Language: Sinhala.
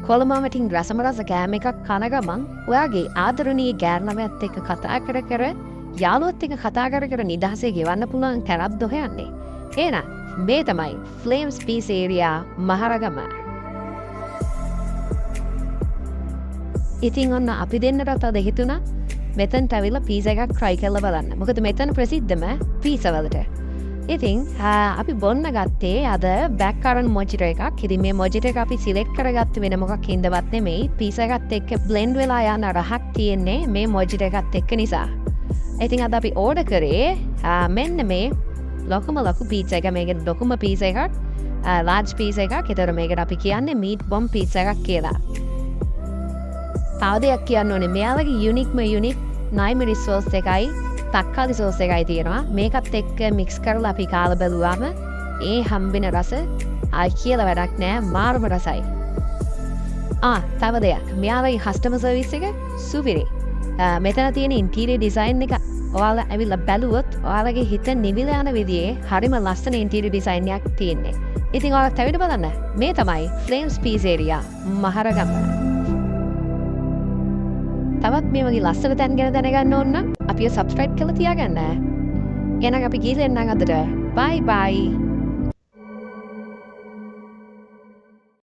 කොළඹමටින් රසමරස කෑම එකක් කන ගමන් ඔයාගේ ආදරණීය ගෑරනමයත් එක්ක කතා කර කර යාළුවොත් එක්ක කතා කර කර නිදහසේ ගෙවන්න පුළුවන් තැනක්ද හොයන්නේ. එහෙනම් මේ තමයි ෆ්ලේම්ස් පීසේරියා මහරගම. ඉතින් ඔන්න අපි දෙන්නට අද හිතුණා මෙතනට ඇවිල්ලා පීසා එකක් try කරලා බලන්න. මොකද මෙතන ප්‍රසිද්ධම පීසා වලට. ඉතින් අපි බොන්න ගත්තේ අද බ්ලැක් කරන්ට් මොජිටෝ එකක්. ඉතින් මේ මොජිටෝ එක අපි සිලෙක්ට් කරගත්තේ වෙන මොකක් හින්දාවත් නෙමෙයි. පීසා එකත් එක්ක බ්ලෙන්ඩ් වෙලා යන රහක් තියෙන්නේ මේ මොජිටෝ එකත් එක්ක නිසා. ඉතින් අද අපි ඕඩර් කරේ මෙන්න මේ ලොකුම පීසා එක. මේකේ ලොකුම පීසා එකක් large පීසා එකක්. ඒතර මේකට අපි කියන්නේ meat bomb පීසා එකක් කියලා. තව දෙයක් කියන්න ඕනේ. මෙයාලගේ unique නයිමරි සෝස් එකයි තක්කාලි සෝස් එකයි තියෙනවා. මේකත් එක්ක මික්ස් කරලා අපි කාලා බැලුවාම ඒ හම්බෙන රස කියලා වැඩක් නෑ. මාරම රසයි. තව දෙයක්. මෙයාලගේ කස්ටමර් සර්විස් එක සුපිරි. මෙතන තියෙන ඉන්ටීරියර් ඩිසයින් එක ඔයාලා ඇවිල්ලා බැලුවොත් ඔයාලගේ හිත නිවිල යන විදිහේ හරිම ලස්සන ඉන්ටීරියර් ඩිසයින් එකක් තියෙන්නේ. ඉතින් ඔයාලා තැවිද බලන්න. මේ තමයි ෆ්ලේම්ස් පීසේරියා මහරගම. තවත් මේ වගේ ලස්සන තැන් ගැන දැනගන්න ඕන නම් අපිව subscribe කරලා තියාගන්න. එහෙනම් අපි ගිහින් එන්නම් අදට. bye bye.